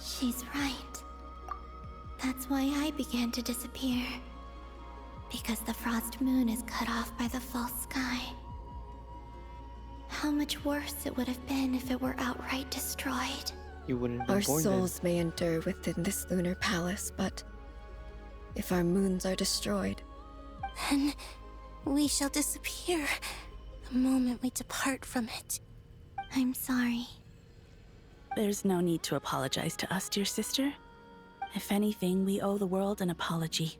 She's right. That's why I began to disappear. Because the frost moon is cut off by the false sky. How much worse it would have been if it were outright destroyed. You wouldn't have been Our born souls may endure within this lunar palace, but if our moons are destroyed, Then we shall disappear the moment we depart from it. I'm sorry. There's no need to apologize to us, dear sister. If anything, we owe the world an apology.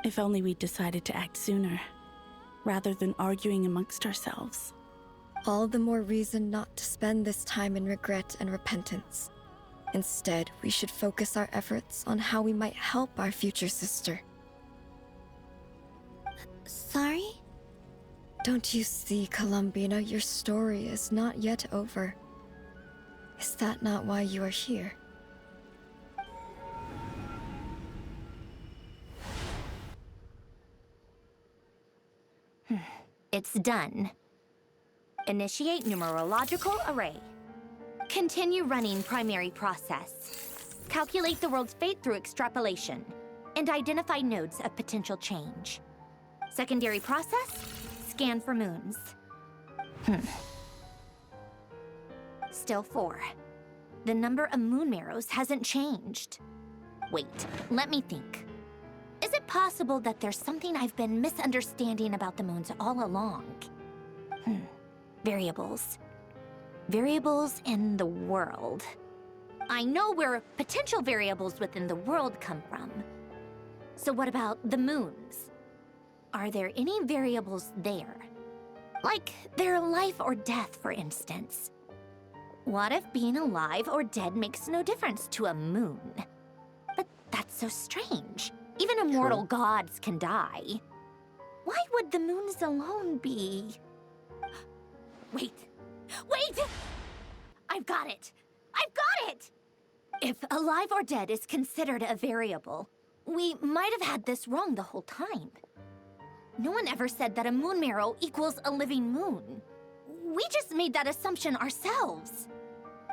If only we'd decided to act sooner, rather than arguing amongst ourselves. all the more reason not to spend this time in regret and repentance. Instead, we should focus our efforts on how we might help our future sister. Sorry? Don't you see, Columbina, your story is not yet over. Is that not why you are here? It's done. Initiate numerological array. Continue running primary process. Calculate the world's fate through extrapolation. And identify nodes of potential change. Secondary process, scan for moons. Still 4. The number of moon marrows hasn't changed. Wait, let me think. Is it possible that there's something I've been misunderstanding about the moons all along? Variables. Variables in the world. I know where potential variables within the world come from. So what about the moons? Are there any variables there? Like their life or death, for instance. What if being alive or dead makes no difference to a moon? But that's so strange. Even immortal gods can die. Why would the moons alone be... Wait! Wait! I've got it! I've got it! If alive or dead is considered a variable, we might have had this wrong the whole time. No one ever said that a moon marrow equals a living moon. We just made that assumption ourselves.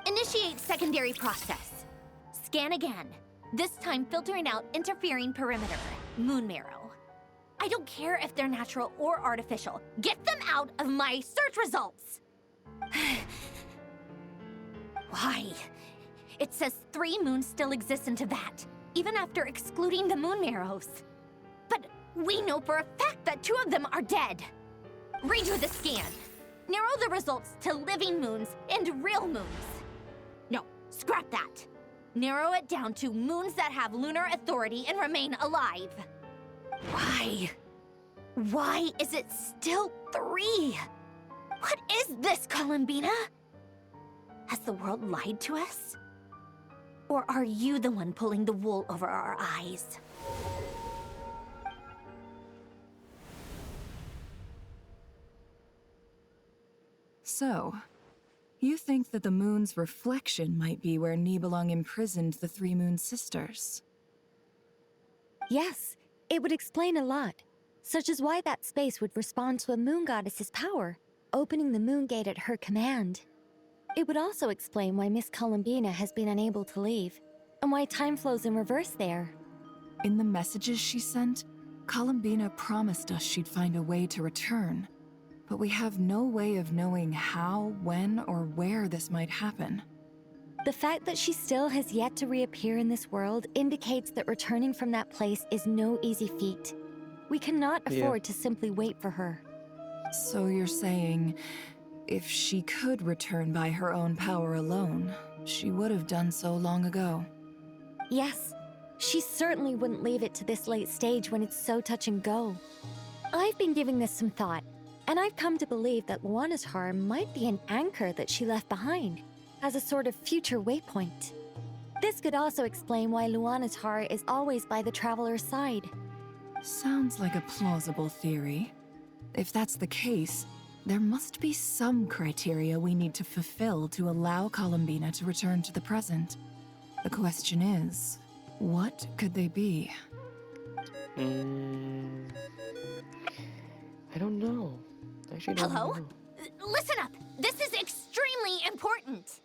Initiate secondary process. Scan again. This time filtering out interfering perimeter, moon marrow. I don't care if they're natural or artificial. Get them out of my search results! Why? It says 3 moons still exist into that, even after excluding the moon marrows. But we know for a fact that 2 of them are dead. Redo the scan. Narrow the results to living moons and real moons. No, scrap that. Narrow it down to moons that have lunar authority and remain alive. Why? Why is it still 3? What is this, Columbina? Has the world lied to us? Or are you the one pulling the wool over our eyes? So, you think that the moon's reflection might be where Nibelung imprisoned the 3 moon sisters? Yes, it would explain a lot, such as why that space would respond to a moon goddess's power, opening the moon gate at her command. It would also explain why Miss Columbina has been unable to leave, and why time flows in reverse there. In the messages she sent, Columbina promised us she'd find a way to return. But we have no way of knowing how, when, or where this might happen. The fact that she still has yet to reappear in this world indicates that returning from that place is no easy feat. We cannot afford to simply wait for her. So you're saying, if she could return by her own power alone, she would have done so long ago. Yes, she certainly wouldn't leave it to this late stage when it's so touch and go. I've been giving this some thought, and I've come to believe that Luanatar might be an anchor that she left behind, as a sort of future waypoint. This could also explain why Luanatar is always by the Traveler's side. Sounds like a plausible theory. If that's the case, there must be some criteria we need to fulfill to allow Columbina to return to the present. The question is, what could they be? I don't know. I actually don't Hello? know. Listen up! This is extremely important!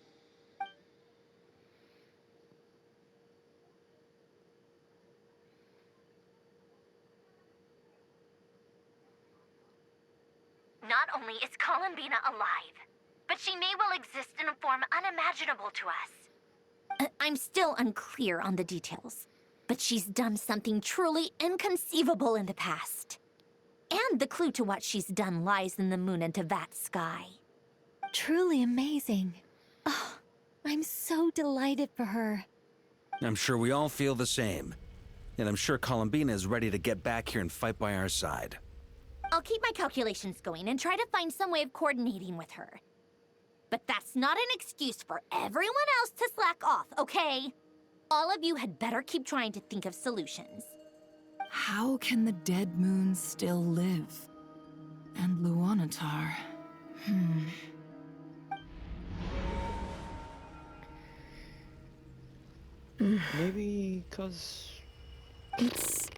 Not only is Columbina alive, but she may well exist in a form unimaginable to us. I'm still unclear on the details, but she's done something truly inconceivable in the past. And the clue to what she's done lies in the moon and Tevat sky. Truly amazing. Oh, I'm so delighted for her. I'm sure we all feel the same. And I'm sure Columbina is ready to get back here and fight by our side. I'll keep my calculations going and try to find some way of coordinating with her. But that's not an excuse for everyone else to slack off, okay? All of you had better keep trying to think of solutions. How can the dead moon still live? And Luanatar... Maybe because... It's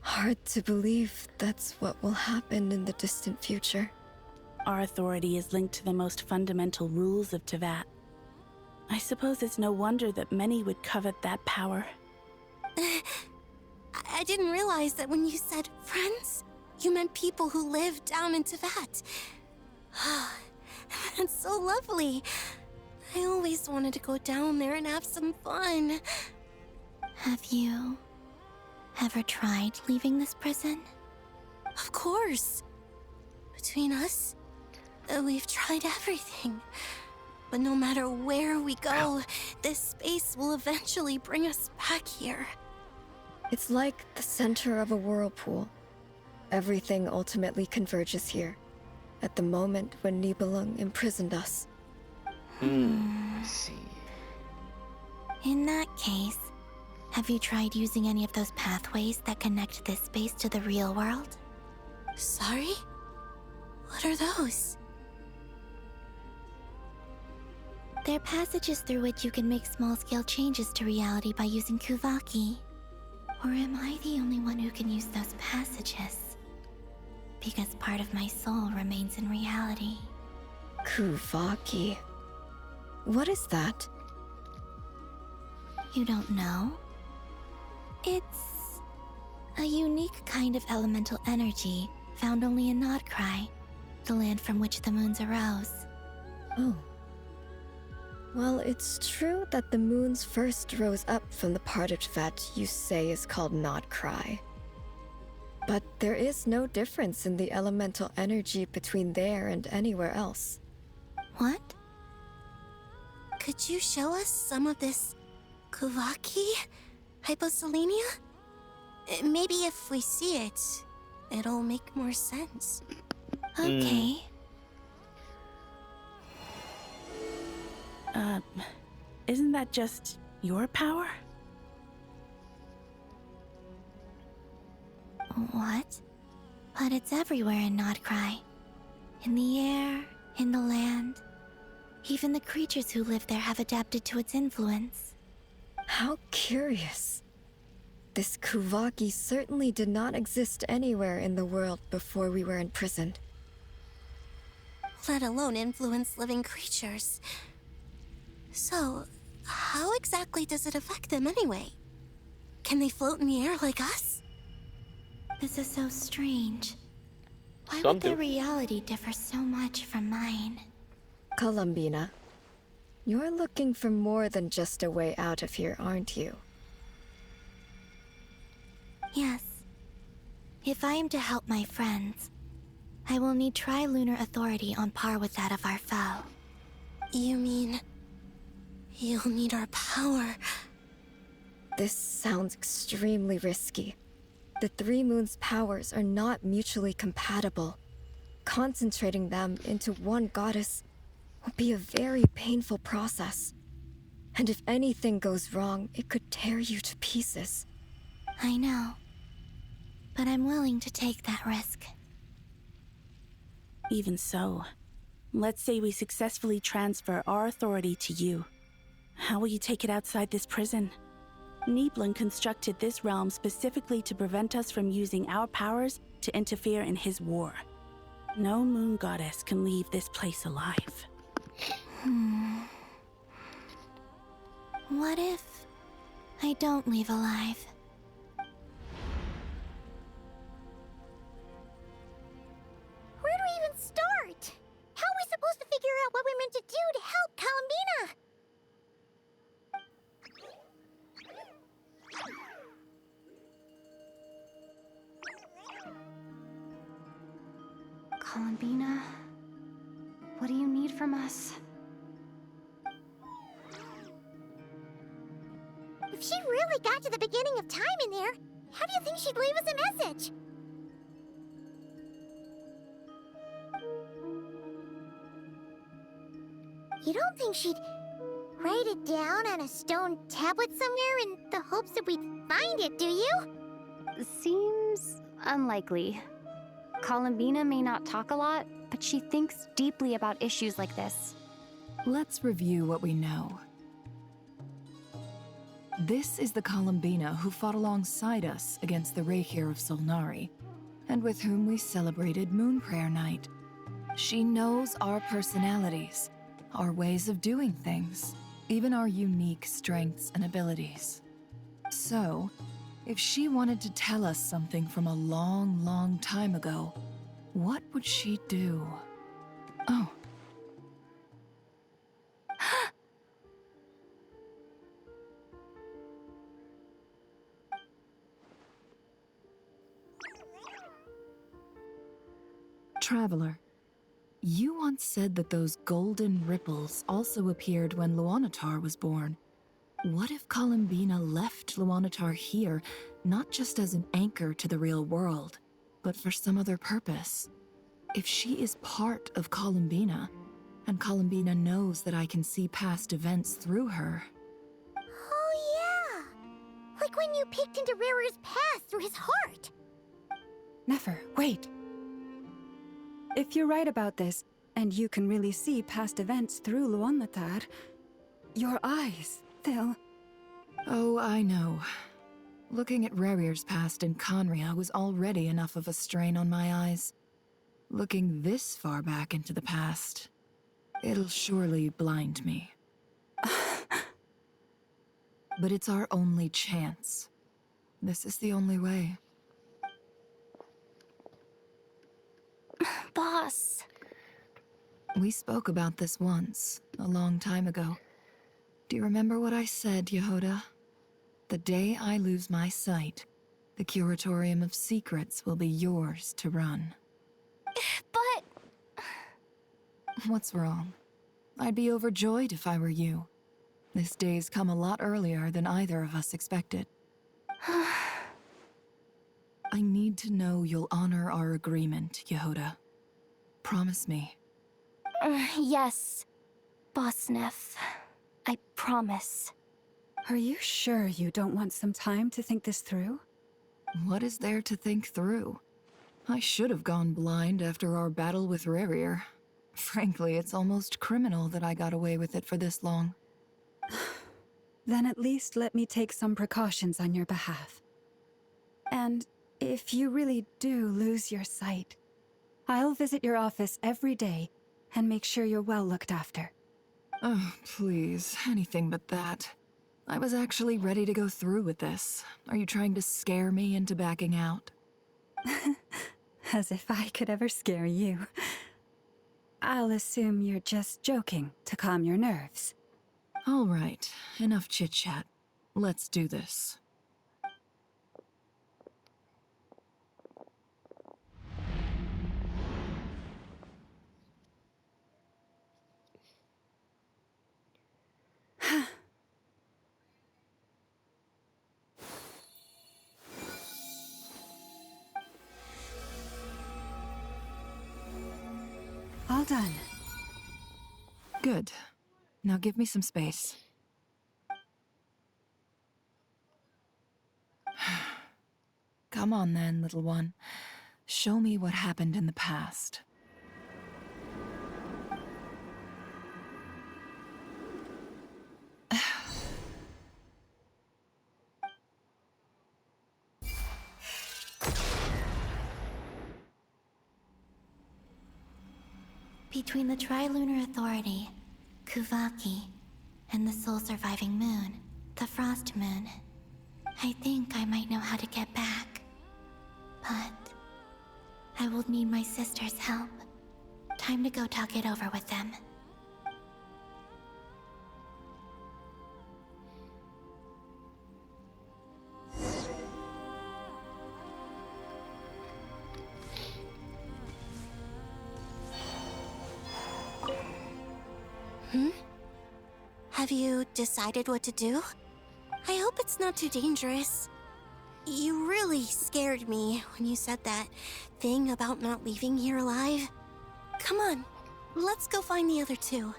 hard to believe that's what will happen in the distant future. Our authority is linked to the most fundamental rules of Tevat. I suppose it's no wonder that many would covet that power. I didn't realize that when you said friends, you meant people who live down in Tevat. That's so lovely. I always wanted to go down there and have some fun. Have you ever tried leaving this prison? Of course. Between us, we've tried everything. But no matter where we go, this space will eventually bring us back here. It's like the center of a whirlpool. Everything ultimately converges here, at the moment when Nibelung imprisoned us. I see. In that case, have you tried using any of those pathways that connect this space to the real world? Sorry? What are those? They're passages through which you can make small-scale changes to reality by using Kuvaki. Or am I the only one who can use those passages? Because part of my soul remains in reality. Kuvaki. What is that? You don't know? It's a unique kind of elemental energy found only in Nodcry, the land from which the moons arose. Oh. Well, it's true that the moons first rose up from the part of Tevat you say is called Nodcry. But there is no difference in the elemental energy between there and anywhere else. What? Could you show us some of this Kuvaki? Hyposelenia? Maybe if we see it, it'll make more sense. Okay. Isn't that just your power? What? But it's everywhere in Nodcry. In the air, in the land. Even the creatures who live there have adapted to its influence. How curious. This Kuvaki certainly did not exist anywhere in the world before we were imprisoned. Let alone influence living creatures. So, how exactly does it affect them anyway? Can they float in the air like us? This is so strange. Why Some would their do. reality differ so much from mine? Columbina, you're looking for more than just a way out of here, aren't you? Yes. If I am to help my friends, I will need tri-lunar authority on par with that of our foe. You mean... you'll need our power? This sounds extremely risky. The Three Moons' powers are not mutually compatible. Concentrating them into one goddess will be a very painful process. And if anything goes wrong, it could tear you to pieces. I know. But I'm willing to take that risk. Even so, let's say we successfully transfer our authority to you. How will you take it outside this prison? Nibelung constructed this realm specifically to prevent us from using our powers to interfere in his war. No moon goddess can leave this place alive. What if I don't leave alive? Columbina, what do you need from us? If she really got to the beginning of time in there, how do you think she'd leave us a message? You don't think she'd write it down on a stone tablet somewhere in the hopes that we'd find it, do you? Seems unlikely. Columbina may not talk a lot, but she thinks deeply about issues like this. Let's review what we know. This is the Columbina who fought alongside us against the Reikir of Solnari, and with whom we celebrated Moon Prayer Night. She knows our personalities, our ways of doing things, even our unique strengths and abilities. So, if she wanted to tell us something from a long, long time ago, what would she do? Oh. Traveler, you once said that those golden ripples also appeared when Luanatar was born. What if Columbina left Luanatar here, not just as an anchor to the real world, but for some other purpose? If she is part of Columbina, and Columbina knows that I can see past events through her... Oh yeah! Like when you peeked into Rarer's past through his heart! Nefer, wait! If you're right about this, and you can really see past events through Luanatar, your eyes, they'll... Oh, I know. Looking at Rerir's past in Conria was already enough of a strain on my eyes. Looking this far back into the past, it'll surely blind me. But it's our only chance. This is the only way. Boss. We spoke about this once, a long time ago. Do you remember what I said, Yehoda? The day I lose my sight, the Curatorium of Secrets will be yours to run. But... What's wrong? I'd be overjoyed if I were you. This day's come a lot earlier than either of us expected. I need to know you'll honor our agreement, Yehoda. Promise me. Yes, Boss Neff. I promise. Are you sure you don't want some time to think this through? What is there to think through? I should have gone blind after our battle with Rerir. Frankly, it's almost criminal that I got away with it for this long. Then at least let me take some precautions on your behalf. And if you really do lose your sight, I'll visit your office every day and make sure you're well looked after. Oh, please, anything but that. I was actually ready to go through with this. Are you trying to scare me into backing out? As if I could ever scare you. I'll assume you're just joking to calm your nerves. All right, enough chit-chat. Let's do this. All done. Good. Now give me some space. Come on then, little one. Show me what happened in the past. Between the Trilunar Authority, Kuvaki, and the sole-surviving moon, the Frost Moon, I think I might know how to get back. But I will need my sister's help. Time to go talk it over with them. Have you decided what to do? I hope it's not too dangerous. You really scared me when you said that thing about not leaving here alive. Come on, let's go find the other two.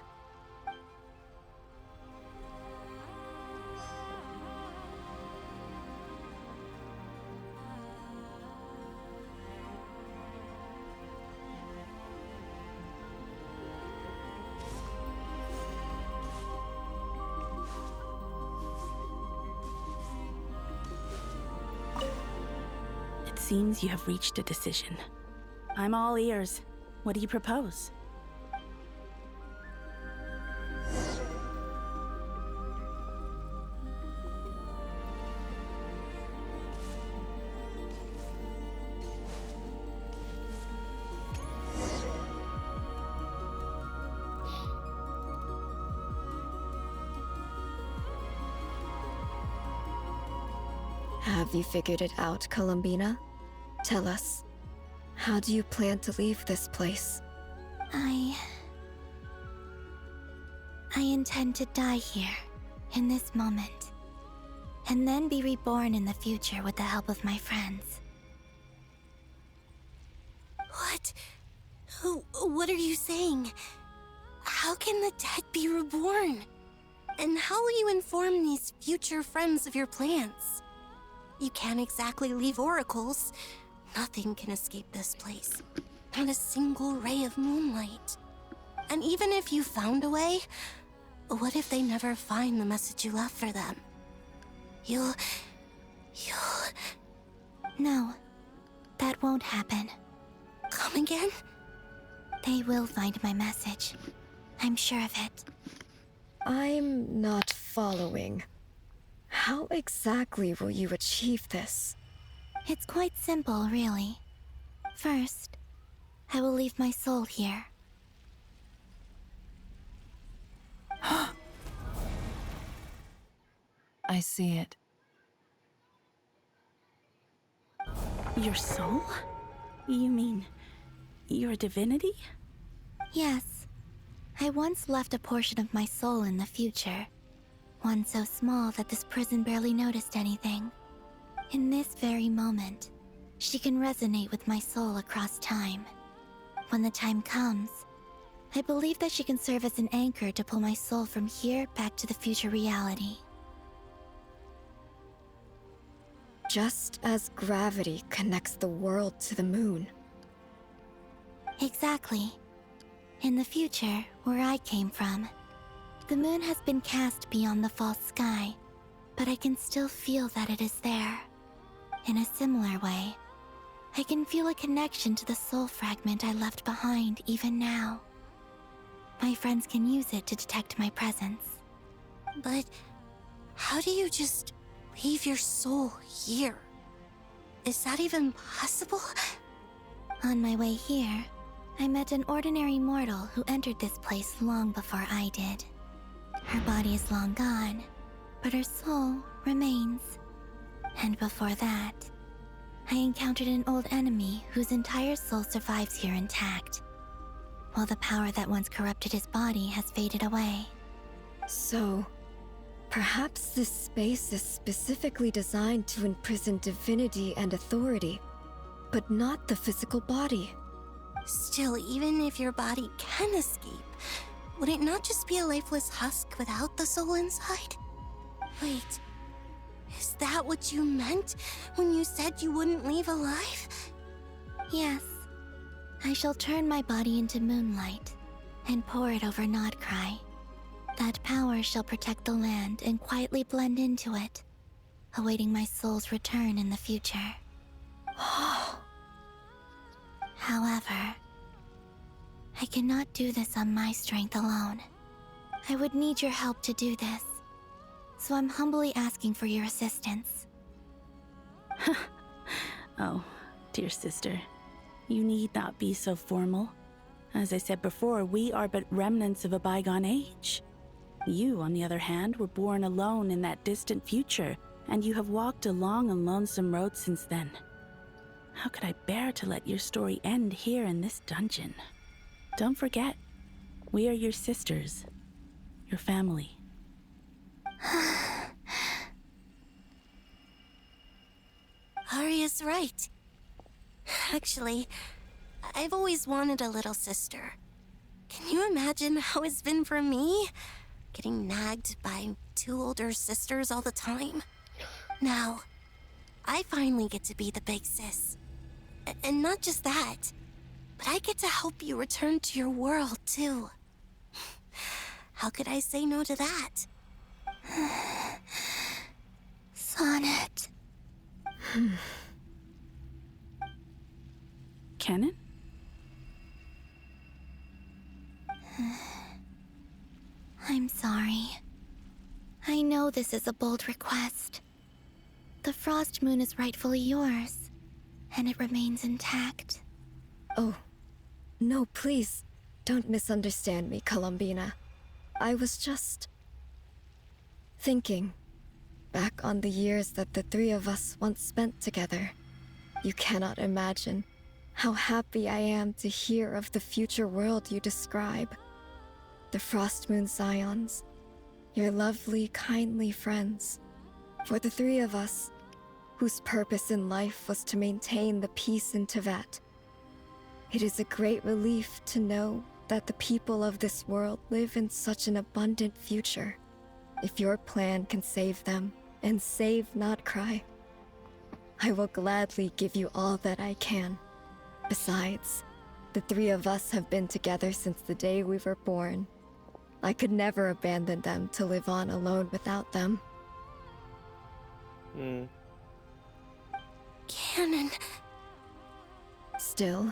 It seems you have reached a decision. I'm all ears. What do you propose? Have you figured it out, Columbina? Tell us, how do you plan to leave this place? I intend to die here, in this moment, and then be reborn in the future with the help of my friends. What? What are you saying? How can the dead be reborn? And how will you inform these future friends of your plans? You can't exactly leave oracles. Nothing can escape this place. Not a single ray of moonlight. And even if you found a way, what if they never find the message you left for them? You'll... No, that won't happen. Come again? They will find my message. I'm sure of it. I'm not following. How exactly will you achieve this? It's quite simple, really. First, I will leave my soul here. I see it. Your soul? You mean you're a divinity? Yes. I once left a portion of my soul in the future. One so small that this prison barely noticed anything. In this very moment, she can resonate with my soul across time. When the time comes, I believe that she can serve as an anchor to pull my soul from here back to the future reality. Just as gravity connects the world to the moon. Exactly. In the future, where I came from, the moon has been cast beyond the false sky, but I can still feel that it is there. In a similar way, I can feel a connection to the soul fragment I left behind even now. My friends can use it to detect my presence. But how do you just leave your soul here? Is that even possible? On my way here, I met an ordinary mortal who entered this place long before I did. Her body is long gone, but her soul remains. And before that, I encountered an old enemy whose entire soul survives here intact, while the power that once corrupted his body has faded away. So, perhaps this space is specifically designed to imprison divinity and authority, but not the physical body. Still, even if your body can escape, would it not just be a lifeless husk without the soul inside? Wait, is that what you meant when you said you wouldn't leave alive? Yes, I shall turn my body into moonlight and pour it over Nodcry. That power shall protect the land and quietly blend into it, awaiting my soul's return in the future. However, I cannot do this on my strength alone. I would need your help to do this, so I'm humbly asking for your assistance. Oh, dear sister, you need not be so formal. As I said before, we are but remnants of a bygone age. You, on the other hand, were born alone in that distant future, and you have walked a long and lonesome road since then. How could I bear to let your story end here in this dungeon? Don't forget, we are your sisters, your family. Arya's right. Actually, I've always wanted a little sister. Can you imagine how it's been for me? Getting nagged by 2 older sisters all the time. Now, I finally get to be the big sis. And not just that, but I get to help you return to your world, too. How could I say no to that? Sonnet. Canon? I'm sorry. I know this is a bold request. The Frost Moon is rightfully yours, and it remains intact. Oh, no, please. Don't misunderstand me, Columbina. I was just thinking back on the years that the 3 of us once spent together. You cannot imagine how happy I am to hear of the future world you describe. The Frost Moon Scions, your lovely, kindly friends. For the 3 of us, whose purpose in life was to maintain the peace in Teyvat. It is a great relief to know that the people of this world live in such an abundant future. If your plan can save them, and save not cry, I will gladly give you all that I can. Besides, the 3 of us have been together since the day we were born. I could never abandon them to live on alone without them. Canon. Still,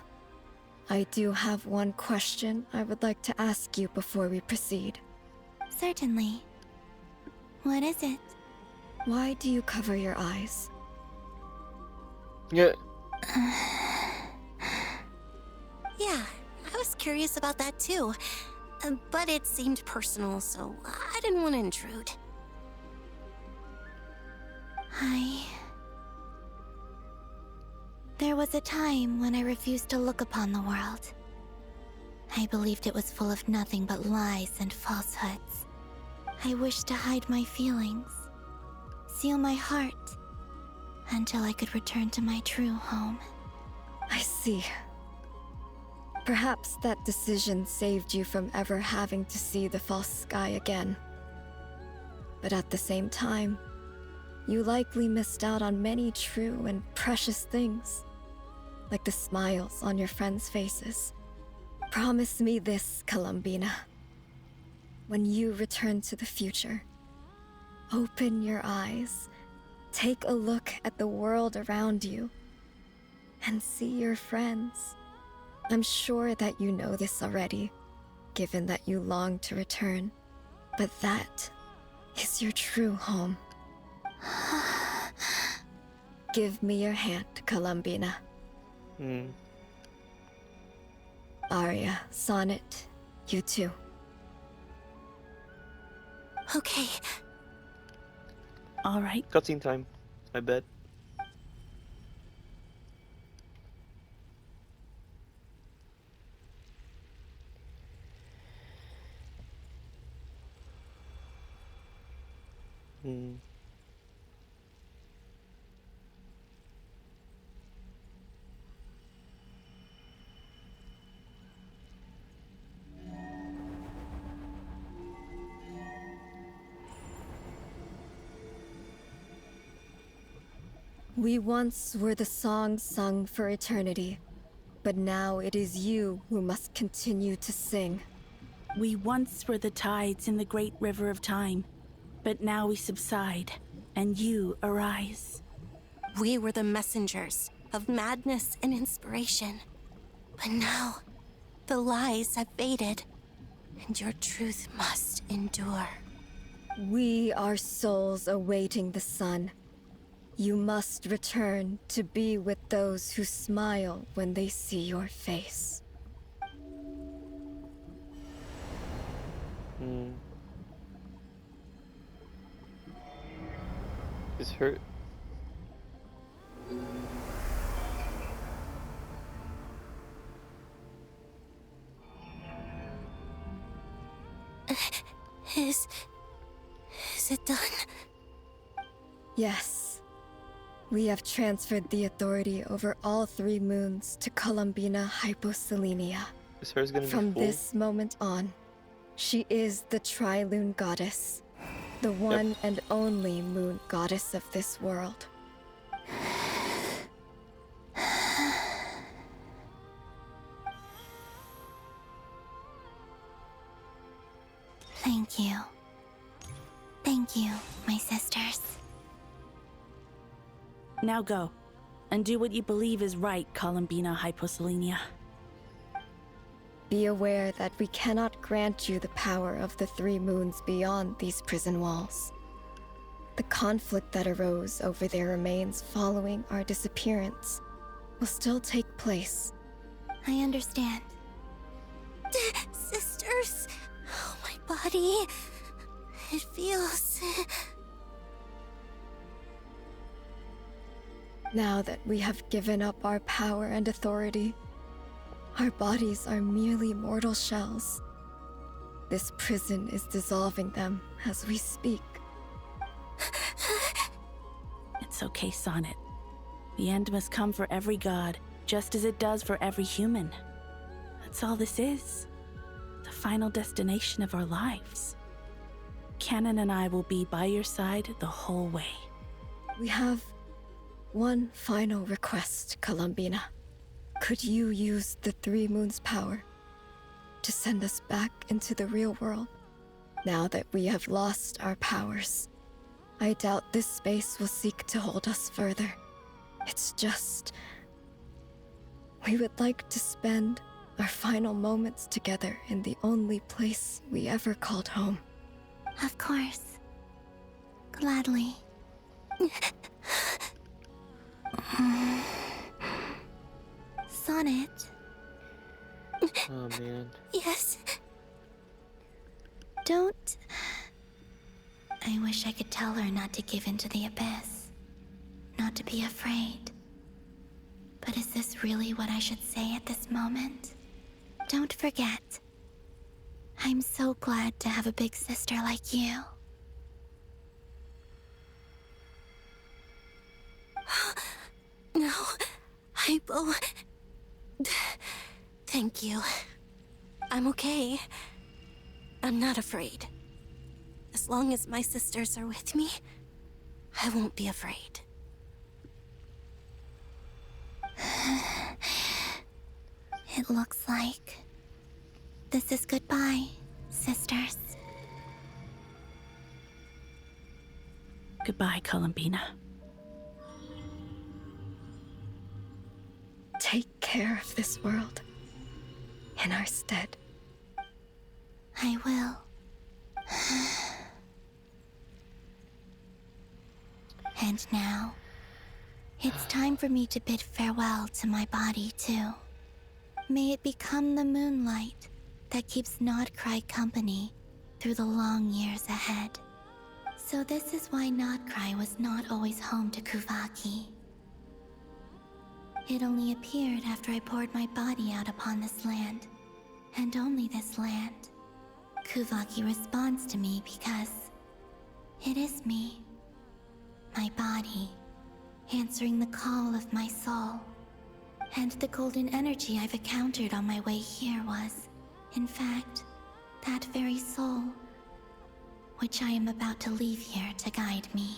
I do have one question I would like to ask you before we proceed. Certainly. What is it? Why do you cover your eyes? Yeah. Yeah, I was curious about that too. But it seemed personal, so I didn't want to intrude. There was a time when I refused to look upon the world. I believed it was full of nothing but lies and falsehoods. I wished to hide my feelings, seal my heart, until I could return to my true home. I see. Perhaps that decision saved you from ever having to see the false sky again. But at the same time, you likely missed out on many true and precious things, like the smiles on your friends' faces. Promise me this, Columbina. When you return to the future, open your eyes, take a look at the world around you, and see your friends. I'm sure that you know this already, given that you long to return, but that is your true home. Give me your hand, Columbina. Arya, Sonnet, you too. Okay. All right. Cutscene time, I bet. We once were the songs sung for eternity, but now it is you who must continue to sing. We once were the tides in the great river of time, but now we subside, and you arise. We were the messengers of madness and inspiration. But now, the lies have faded, and your truth must endure. We are souls awaiting the sun. You must return to be with those who smile when they see your face. Is her... Is Is it done? Yes. We have transferred the authority over all 3 moons to Columbina Hyposelenia. Is hers gonna be From full? this moment on, she is the Tri-Lune Goddess, the one and only moon goddess of this world. Thank you. Thank you, my sisters. Now go, and do what you believe is right, Columbina Hyposelenia. Be aware that we cannot grant you the power of the 3 moons beyond these prison walls. The conflict that arose over their remains following our disappearance will still take place. I understand. Sisters! Oh, my body. It feels... Now that we have given up our power and authority, our bodies are merely mortal shells. This prison is dissolving them as we speak. It's okay, Sonnet. The end must come for every god, just as it does for every human. That's all this is. The final destination of our lives. Canon and I will be by your side the whole way. We have one final request, Columbina. Could you use the 3 moons' power to send us back into the real world? Now that we have lost our powers, I doubt this space will seek to hold us further. It's just... we would like to spend our final moments together in the only place we ever called home. Of course. Gladly. Sonnet. Oh man. Yes. Don't... I wish I could tell her not to give in to the abyss. Not to be afraid. But is this really what I should say at this moment? Don't forget. I'm so glad to have a big sister like you. No. Hypo... Thank you. I'm okay. I'm not afraid. As long as my sisters are with me, I won't be afraid. It looks like this is goodbye, sisters. Goodbye, Columbina. Take care of this world in our stead. I will. And now, it's time for me to bid farewell to my body, too. May it become the moonlight that keeps Nodcry company through the long years ahead. So this is why Nodcry was not always home to Kuvaki. It only appeared after I poured my body out upon this land, and only this land. Kuvaki responds to me because it is me, my body, answering the call of my soul. And the golden energy I've encountered on my way here was, in fact, that very soul, which I am about to leave here to guide me.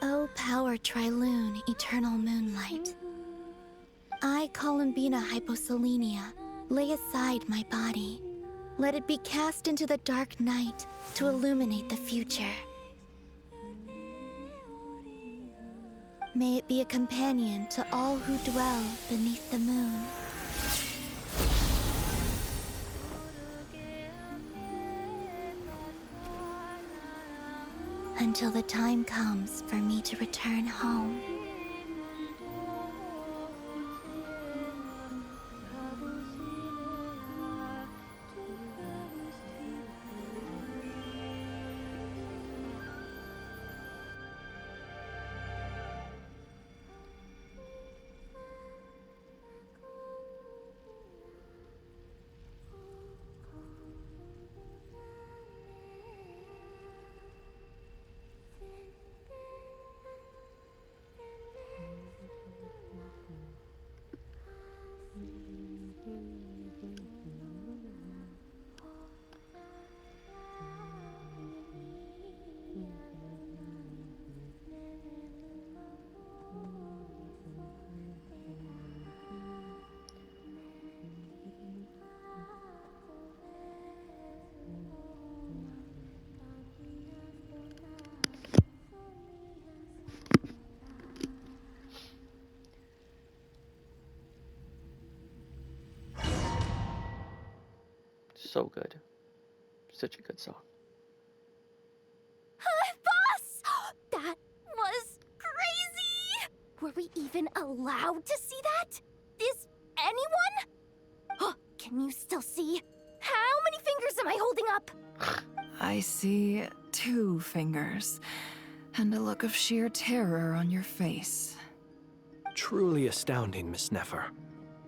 O power Tri-Lune, eternal moonlight. I, Columbina Hyposelenia, lay aside my body. Let it be cast into the dark night to illuminate the future. May it be a companion to all who dwell beneath the moon. Until the time comes for me to return home. So good. Such a good song. Boss! That was crazy! Were we even allowed to see that? Is anyone? Oh, can you still see? How many fingers am I holding up? I see 2 fingers, and a look of sheer terror on your face. Truly astounding, Miss Nefer.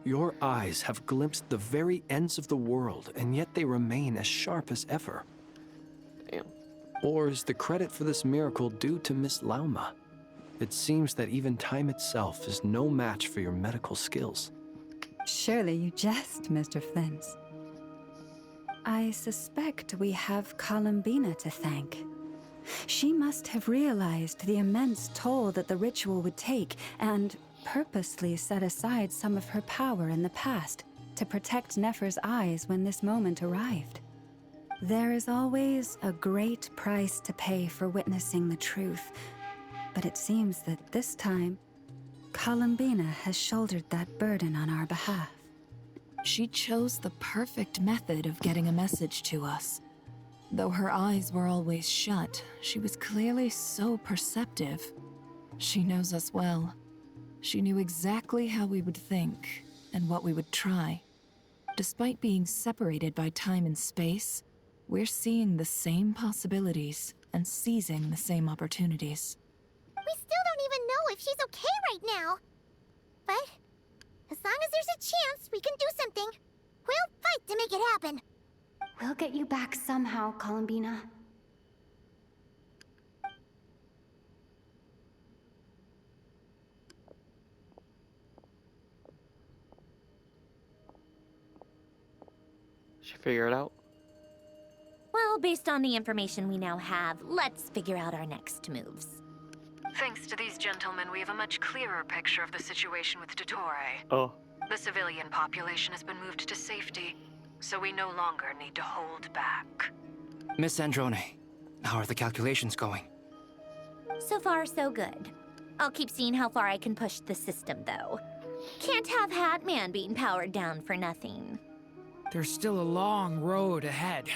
Your eyes have glimpsed the very ends of the world, and yet they remain as sharp as ever. Damn. Or is the credit for this miracle due to Miss Lauma? It seems that even time itself is no match for your medical skills. Surely you jest, Mr. Flint. I suspect we have Columbina to thank. She must have realized the immense toll that the ritual would take and purposely set aside some of her power in the past to protect Nefer's eyes when this moment arrived. There is always a great price to pay for witnessing the truth, but it seems that this time, Columbina has shouldered that burden on our behalf. She chose the perfect method of getting a message to us. Though her eyes were always shut, she was clearly so perceptive. She knows us well. She knew exactly how we would think and what we would try. Despite being separated by time and space, we're seeing the same possibilities and seizing the same opportunities. We still don't even know if she's okay right now. But as long as there's a chance we can do something, we'll fight to make it happen. We'll get you back somehow, Columbina. She figure it out. Well, based on the information we now have, let's figure out our next moves. Thanks to these gentlemen, we have a much clearer picture of the situation with Dottore. Oh. The civilian population has been moved to safety, so we no longer need to hold back. Miss Androne, how are the calculations going? So far, so good. I'll keep seeing how far I can push the system, though. Can't have Hatman being powered down for nothing. There's still a long road ahead.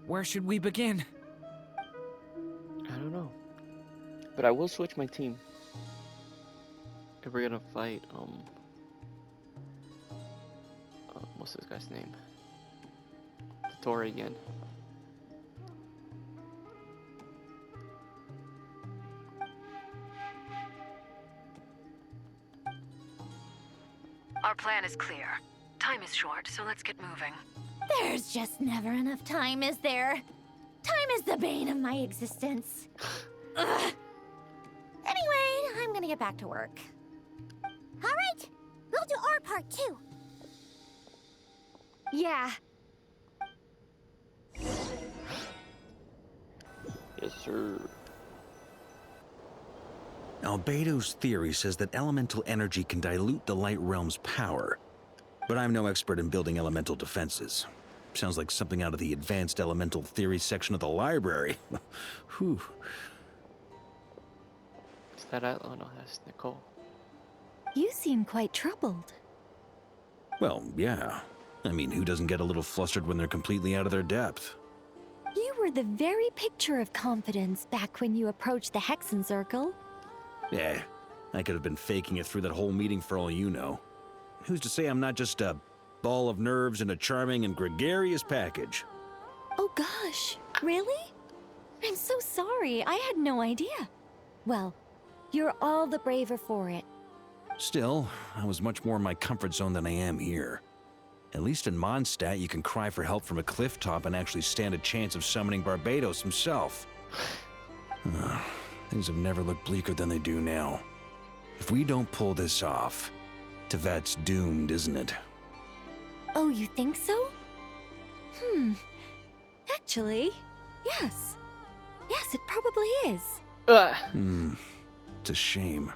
Where should we begin? I don't know. But I will switch my team. If we're gonna fight, what's this guy's name? Dottore again. Our plan is clear. Time is short, so let's get moving. There's just never enough time, is there? Time is the bane of my existence. Ugh. Anyway, I'm gonna get back to work. All right, we'll do our part too. Yeah. Yes, sir. Albedo's theory says that elemental energy can dilute the Light Realm's power. But I'm no expert in building elemental defenses. Sounds like something out of the Advanced Elemental Theory section of the library. Whew. Is that oh no, that's Nicole. You seem quite troubled. Well, yeah. I mean, who doesn't get a little flustered when they're completely out of their depth? You were the very picture of confidence back when you approached the Hexen Circle. Yeah, I could have been faking it through that whole meeting for all you know. Who's to say I'm not just a ball of nerves in a charming and gregarious package? Oh gosh, really? I'm so sorry, I had no idea. Well, you're all the braver for it. Still, I was much more in my comfort zone than I am here. At least in Mondstadt, you can cry for help from a cliff top and actually stand a chance of summoning Barbados himself. Things have never looked bleaker than they do now. If we don't pull this off, Tevat's doomed, isn't it? Oh, you think so? Actually, yes. Yes, it probably is. It's a shame.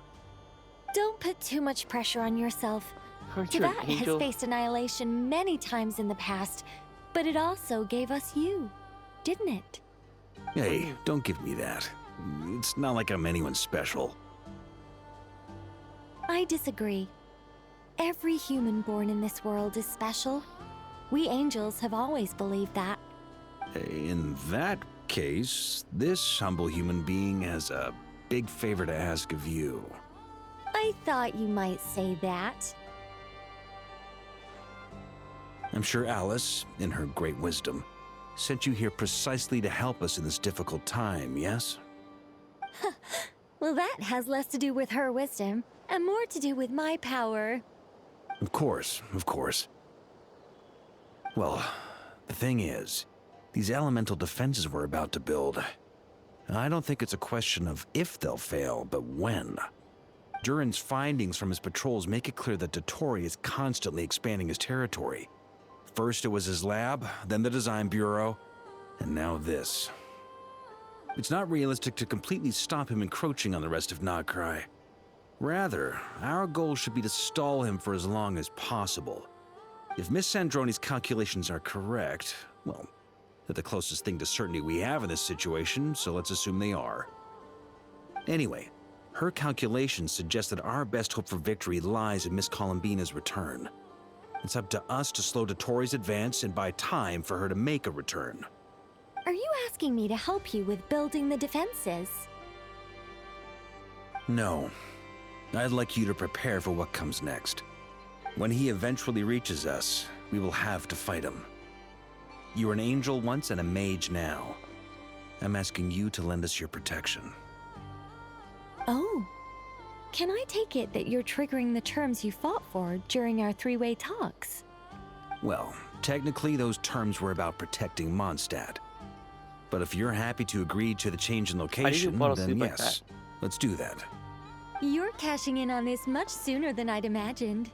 Don't put too much pressure on yourself. Aren't you an Tevat has angel? faced annihilation many times in the past, but it also gave us you, didn't it? Hey, don't give me that. It's not like I'm anyone special. I disagree. Every human born in this world is special. We angels have always believed that. In that case, this humble human being has a big favor to ask of you. I thought you might say that. I'm sure Alice, in her great wisdom, sent you here precisely to help us in this difficult time, yes? Well, that has less to do with her wisdom and more to do with my power. Of course, of course. Well, the thing is, these elemental defenses we're about to build, I don't think it's a question of if they'll fail, but when. Durin's findings from his patrols make it clear that Dottore is constantly expanding his territory. First it was his lab, then the design bureau, and now this. It's not realistic to completely stop him encroaching on the rest of Nagcry. Rather, our goal should be to stall him for as long as possible. If Miss Sandroni's calculations are correct, well, they're the closest thing to certainty we have in this situation, so let's assume they are. Anyway, her calculations suggest that our best hope for victory lies in Miss Columbina's return. It's up to us to slow Dottore's advance and buy time for her to make a return. Are you asking me to help you with building the defenses? No. I'd like you to prepare for what comes next. When he eventually reaches us, we will have to fight him. You were an angel once and a mage now. I'm asking you to lend us your protection. Oh. Can I take it that you're triggering the terms you fought for during our three-way talks? Well, technically those terms were about protecting Mondstadt. But if you're happy to agree to the change in location, then yes, let's do that. You're cashing in on this much sooner than I'd imagined.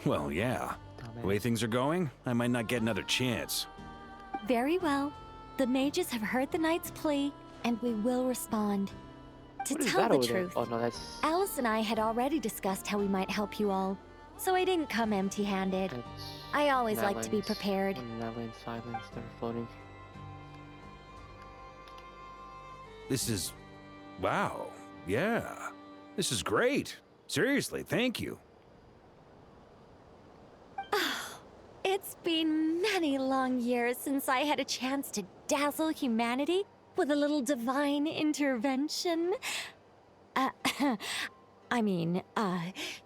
Well, yeah. The way things are going, I might not get another chance. Very well. The mages have heard the knight's plea, and we will respond. To tell the truth, Alice and I had already discussed how we might help you all, so I didn't come empty-handed. I always like to be prepared. Silence, they're floating. This is... wow. Yeah. This is great. Seriously, thank you. It's been many long years since I had a chance to dazzle humanity with a little divine intervention.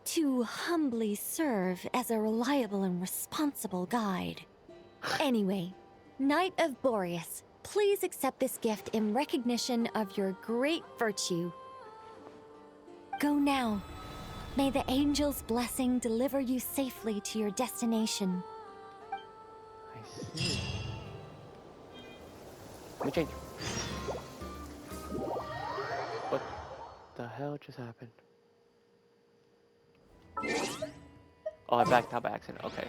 To humbly serve as a reliable and responsible guide. Anyway, Knight of Boreas, please accept this gift in recognition of your great virtue. Go now. May the angel's blessing deliver you safely to your destination. I see. Let me change. What the hell just happened? Oh, I backed out by accident. Okay.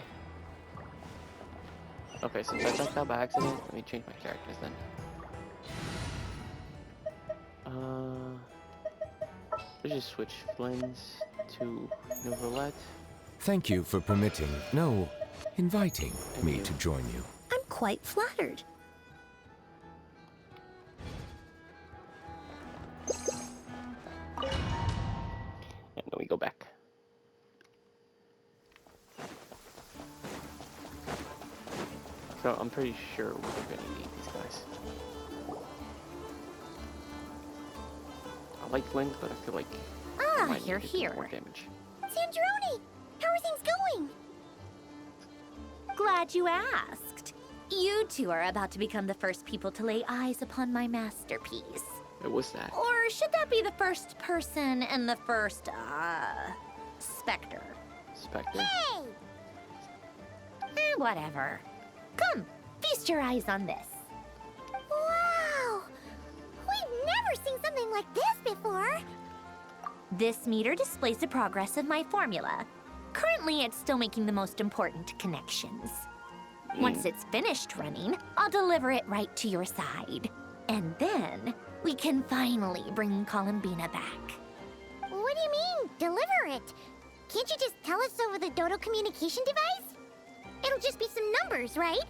Okay, since I backed out by accident, let me change my characters then. Let's just switch Flynn's to Novelette. Thank you for permitting, no, inviting me to join you. I'm quite flattered. And then we go back. So I'm pretty sure we're gonna need these guys. I like Flynn, but I feel like I might you're need to do here. more damage. Sandroni! How are things going? Glad you asked. You two are about to become the first people to lay eyes upon my masterpiece. What's that? Or should that be the first person and the first, Spectre? Spectre? Hey! Whatever. Come, feast your eyes on this. Wow! We've never seen something like this before. This meter displays the progress of my formula. Currently, it's still making the most important connections. Once it's finished running, I'll deliver it right to your side. And then, we can finally bring Columbina back. What do you mean, deliver it? Can't you just tell us over the Dodo communication device? It'll just be some numbers, right?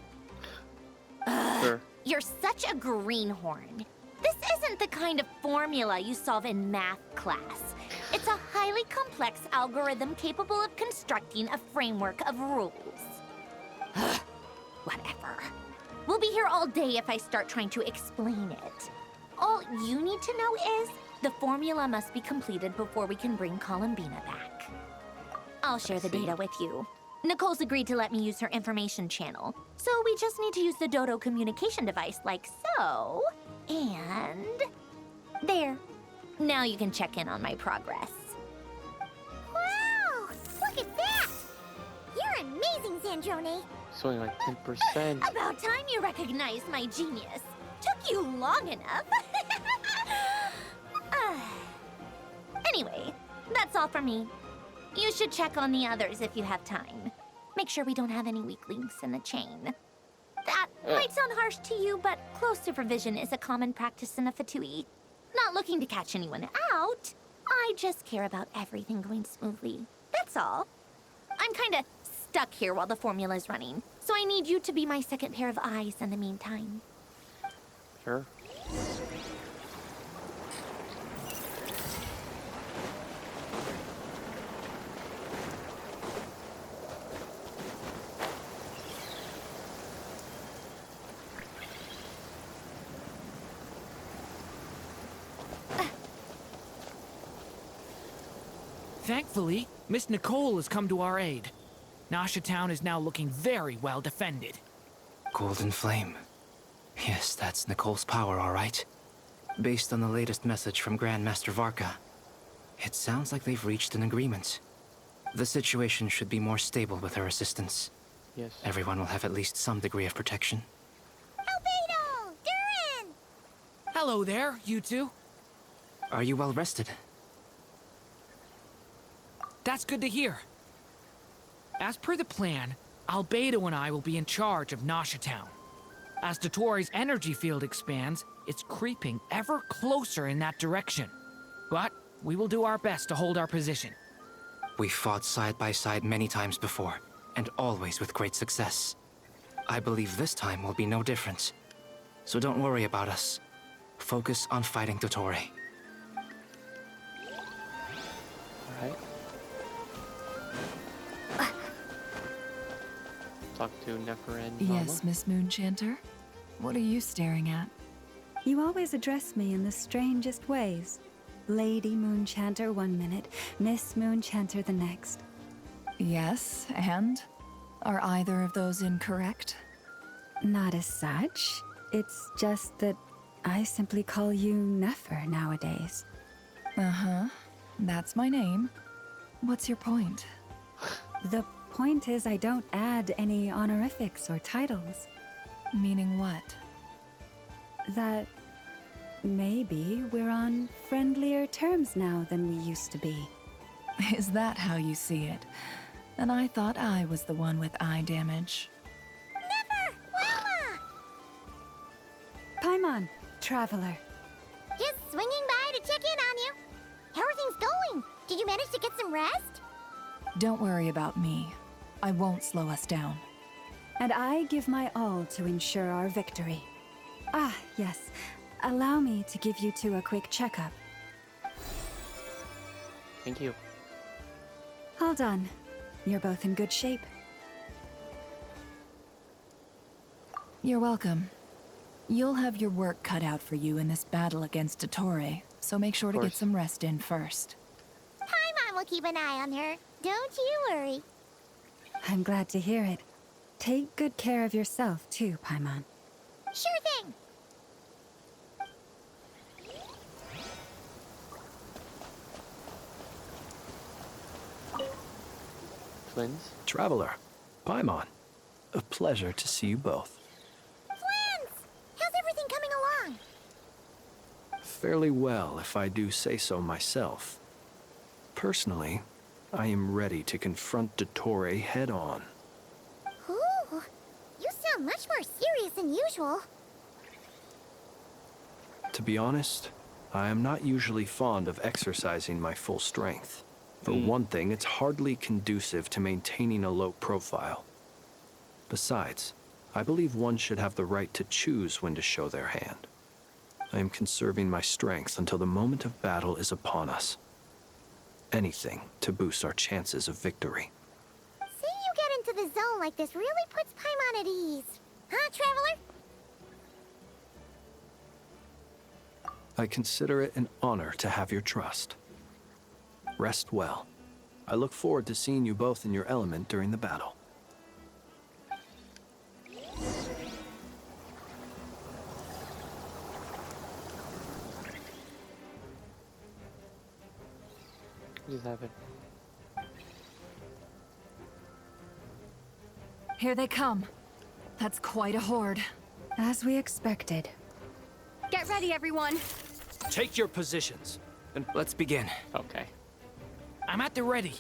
Sure. You're such a greenhorn. This isn't the kind of formula you solve in math class. It's a highly complex algorithm capable of constructing a framework of rules. Whatever. We'll be here all day if I start trying to explain it. All you need to know is the formula must be completed before we can bring Columbina back. I'll share the data with you. Nicole's agreed to let me use her information channel, so we just need to use the Dodo communication device like so. And... there. Now you can check in on my progress. Wow! Look at that! You're amazing, Zandrone. It's only like 10%. About time you recognized my genius. Took you long enough. Anyway, that's all for me. You should check on the others if you have time. Make sure we don't have any weak links in the chain. That might sound harsh to you, but close supervision is a common practice in a Fatui. Not looking to catch anyone out. I just care about everything going smoothly. That's all. I'm kinda stuck here while the formula's running, so I need you to be my second pair of eyes in the meantime. Sure. Thankfully, Miss Nicole has come to our aid. Nasha Town is now looking very well defended. Golden Flame. Yes, that's Nicole's power, all right. Based on the latest message from Grandmaster Varka, it sounds like they've reached an agreement. The situation should be more stable with her assistance. Yes. Everyone will have at least some degree of protection. Albedo! Durin! Hello there, you two. Are you well rested? That's good to hear. As per the plan, Albedo and I will be in charge of Nasha Town. As Dotori's energy field expands, it's creeping ever closer in that direction. But we will do our best to hold our position. We've fought side by side many times before, and always with great success. I believe this time will be no different. So don't worry about us. Focus on fighting Dotori. Alright. Talk to Nefer and Mama. Yes, Miss Moonchanter? What are you staring at? You always address me in the strangest ways. Lady Moonchanter 1 minute, Miss Moonchanter the next. Yes, and? Are either of those incorrect? Not as such. It's just that I simply call you Nefer nowadays. Uh-huh. That's my name. What's your point? The point is I don't add any honorifics or titles. Meaning what? That maybe we're on friendlier terms now than we used to be. Is that how you see it? And I thought I was the one with eye damage. Never! Wilma! Paimon, traveler. Just swinging by to check in on you. How are things going? Did you manage to get some rest? Don't worry about me. I won't slow us down. And I give my all to ensure our victory. Ah, yes. Allow me to give you two a quick checkup. Thank you. All done. You're both in good shape. You're welcome. You'll have your work cut out for you in this battle against Dottore, so make sure to get some rest in first. Paimon will keep an eye on her. Don't you worry. I'm glad to hear it. Take good care of yourself, too, Paimon. Sure thing. Twins? Traveler, Paimon, a pleasure to see you both. Twins! How's everything coming along? Fairly well, if I do say so myself. Personally, I am ready to confront Dottore head-on. Ooh, you sound much more serious than usual. To be honest, I am not usually fond of exercising my full strength. For one thing, it's hardly conducive to maintaining a low profile. Besides, I believe one should have the right to choose when to show their hand. I am conserving my strength until the moment of battle is upon us. Anything to boost our chances of victory. Say you get into into the zone like this really puts Paimon at ease. Huh, Traveler? I consider it an honor to have your trust. Rest well. I look forward to seeing you both in your element during the battle. What just happened? Here they come. That's quite a horde. As we expected. Get ready, everyone. Take your positions, and let's begin. Okay. I'm at the ready.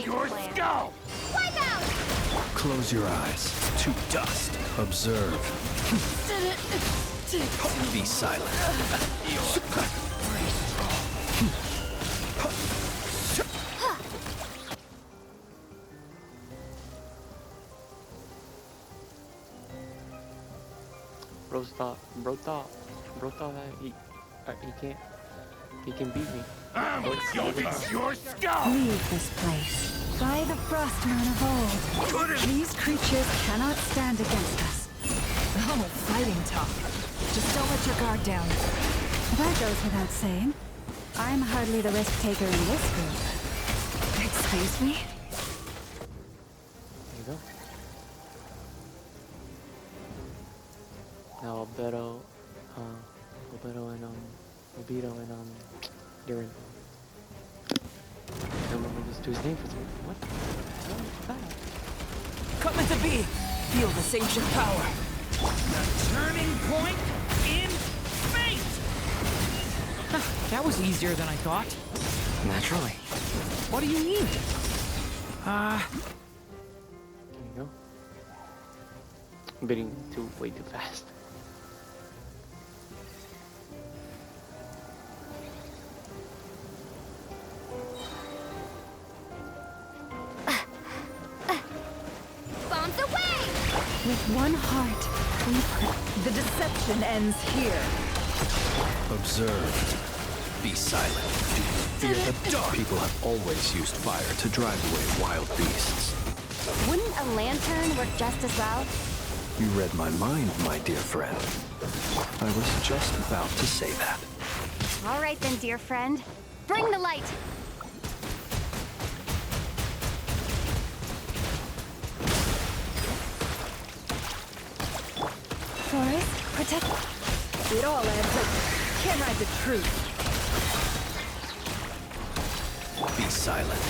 Your skull! Wipe out! Close your eyes. To dust. Observe. Be silent. Bro, stop. Bro, stop. Bro, stop. He can beat me. Your skull! Leave this place. By the frost moon of old, these creatures cannot stand against us. Oh, fighting talk. Just don't let your guard down. That goes without saying. I'm hardly the risk taker in this group. Excuse me? There you go. Now Albedo and Obito and Durin. I don't remember this dude's name for some reason. What the hell is that? Come into being. Feel this ancient power. The turning point in fate! That was easier than I thought. Naturally. What do you need? There you go. I'm bidding way too fast. Bombs away! With one heart, The deception ends here. Observe. Be silent. Do you fear the dark? People have always used fire to drive away wild beasts. Wouldn't a lantern work just as well? You read my mind, my dear friend. I was just about to say that. All right then, dear friend. Bring the light. Forest, protect. It all adds up. Can't ride the truth. Be silent.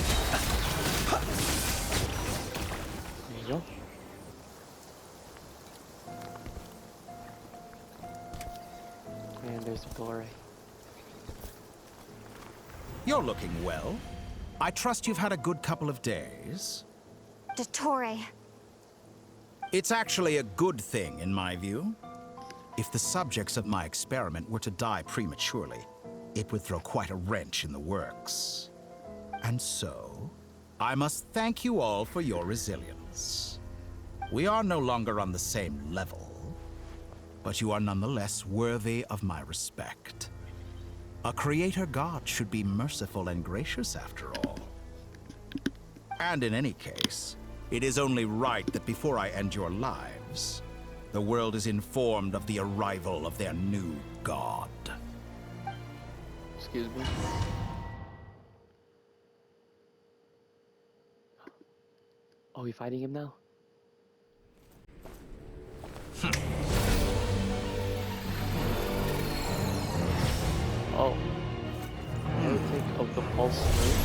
There you go. And there's the door. You're looking well. I trust you've had a good couple of days. Dottore. It's actually a good thing, in my view. If the subjects of my experiment were to die prematurely, it would throw quite a wrench in the works. And so, I must thank you all for your resilience. We are no longer on the same level, but you are nonetheless worthy of my respect. A creator god should be merciful and gracious after all. And in any case, it is only right that before I end your lives, the world is informed of the arrival of their new god. Excuse me. Oh, we fighting him now? Oh. Heretic of the Pulse Ring.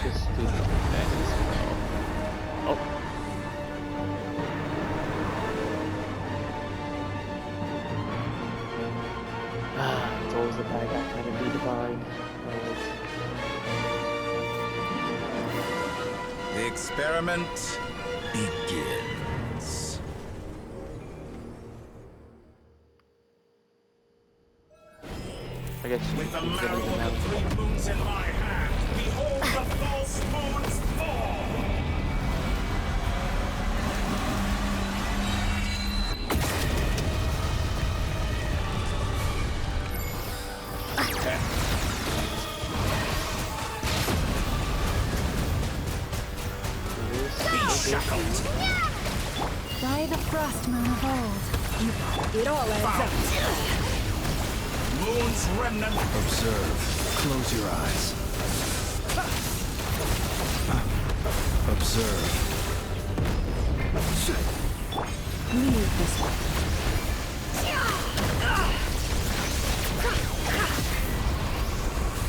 Just do that. Oh. experiment begins. I guess with the marrow of the 3 moons in my hand, behold the false moons fall! Be shackled! By the frost moon of old, it all adds up. Moon's remnant. Observe. Close your eyes. Observe. Leave this one.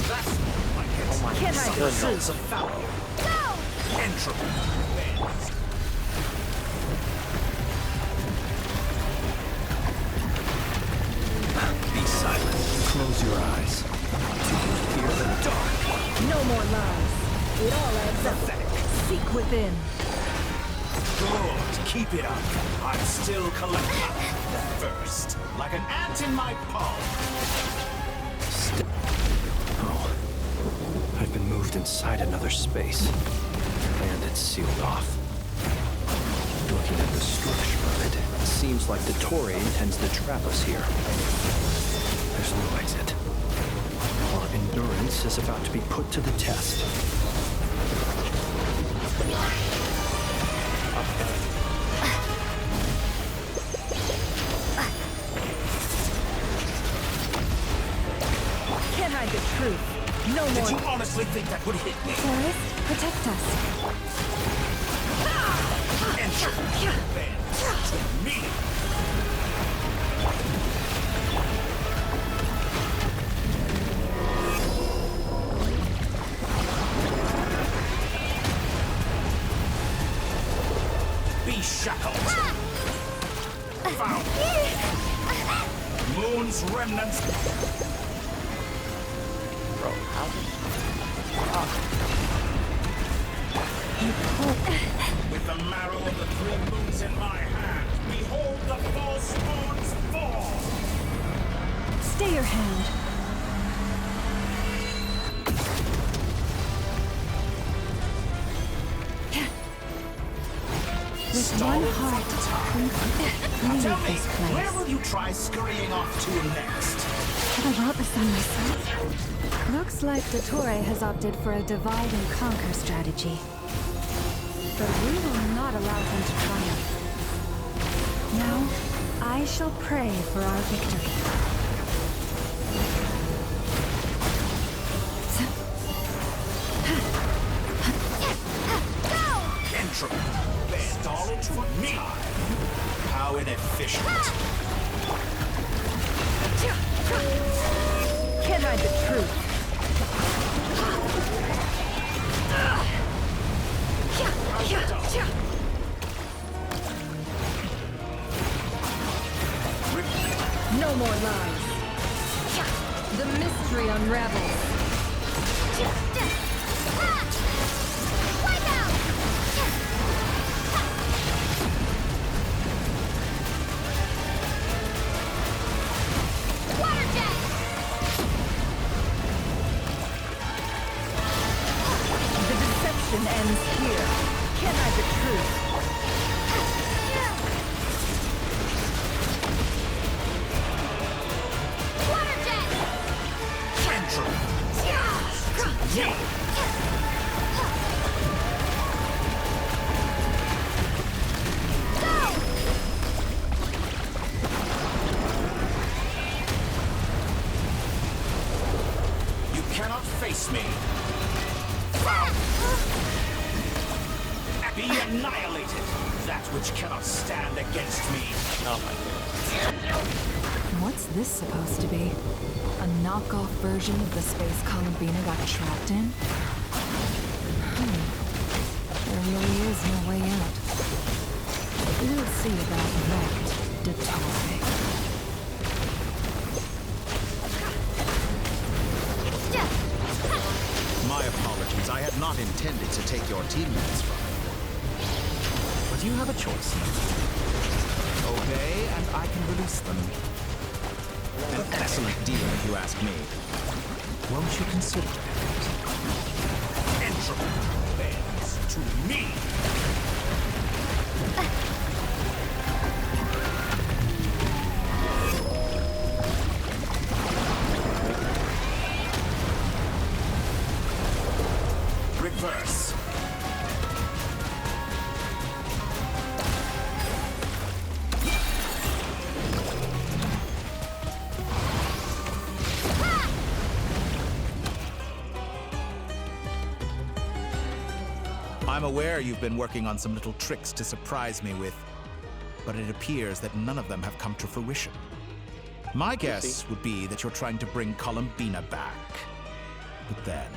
That's like it. Oh my Can I God. go Cells of value. Entropy. Be silent. Close your eyes. Do you hear the dark? No more lies. It all adds up. Seek within. Good. Keep it up. I'm still collecting. First, like an ant in my palm. Oh. I've been moved inside another space. And it's sealed off. Looking at the structure of it, it seems like the Torii intends to trap us here. There's no exit. Our endurance is about to be put to the test. Can't hide the truth. No more. Did you honestly think that would hit me? Forest, protect us. Entropy. Bends to me. Be shackled. Found. Moon's remnants. Bro, how did... With the marrow of the 3 moons in my hand, behold the false moons fall! Stay your hand. With one heart, Now tell leave me, this place. where will you try scurrying off to next? Have I brought this on myself? Looks like the Torii has opted for a divide and conquer strategy. But we will not allow them to triumph. Now, I shall pray for our victory. Entropy. Stallage for me. How inefficient. Can't hide the truth. No more lies. The mystery unravels. The deception ends here. Can't hide the truth. You cannot face me. Be annihilated. That which cannot stand against me. Oh my goodness. What's this supposed to be? A knockoff version of the space Columbina got trapped in? There really is no way out. We'll see about that, Detore. My apologies. I had not intended to take your teammates from you. You have a choice now. Obey, and I can release them. An excellent deal, if you ask me. Won't you consider it? Entropy bends to me. Reverse. I'm aware you've been working on some little tricks to surprise me with, but it appears that none of them have come to fruition. My guess would be that you're trying to bring Columbina back. But then,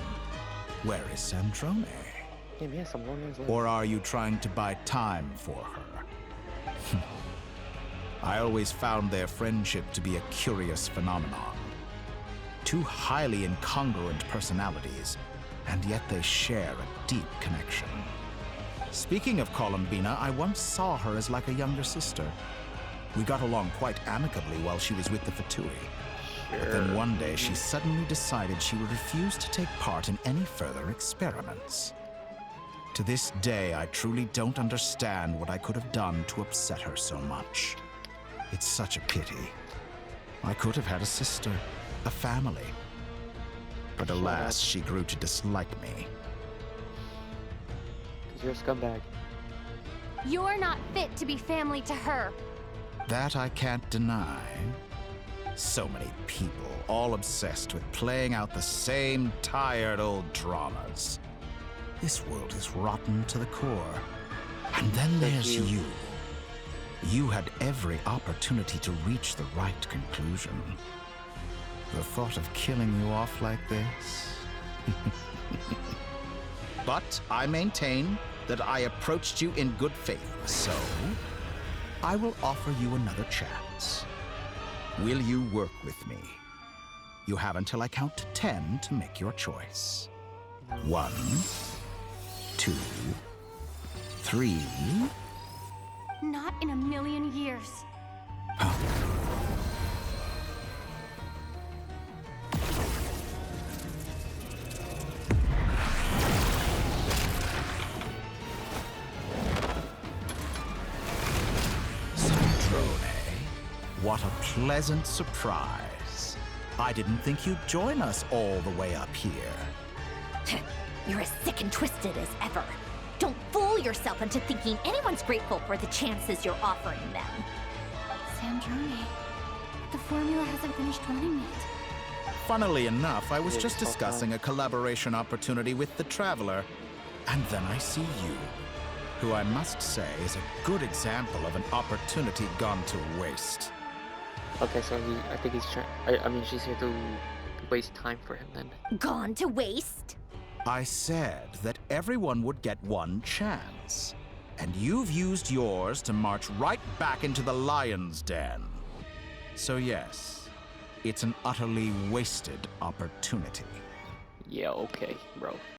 where is Sandrone? Or are you trying to buy time for her? I always found their friendship to be a curious phenomenon. Two highly incongruent personalities, and yet they share a deep connection. Speaking of Columbina, I once saw her as like a younger sister. We got along quite amicably while she was with the Fatui. But then one day she suddenly decided she would refuse to take part in any further experiments. To this day, I truly don't understand what I could have done to upset her so much. It's such a pity. I could have had a sister, a family. But alas, she grew to dislike me. 'Cause you're a scumbag. You're not fit to be family to her. That I can't deny. So many people, all obsessed with playing out the same tired old dramas. This world is rotten to the core. And then there's you. You had every opportunity to reach the right conclusion. The thought of killing you off like this? But I maintain that I approached you in good faith, so I will offer you another chance. Will you work with me? You have until I count to 10 to make your choice. 1, 2, 3. Not in a million years. What a pleasant surprise. I didn't think you'd join us all the way up here. You're as sick and twisted as ever. Don't fool yourself into thinking anyone's grateful for the chances you're offering them. Sandrone, the formula hasn't finished running yet. Funnily enough, I was just discussing a collaboration opportunity with the Traveler, and then I see you, who I must say is a good example of an opportunity gone to waste. Okay, so I think he's trying. I mean, she's here to waste time for him then. Gone to waste? I said that everyone would get one chance, and you've used yours to march right back into the lion's den. So yes, it's an utterly wasted opportunity. Yeah, okay, bro.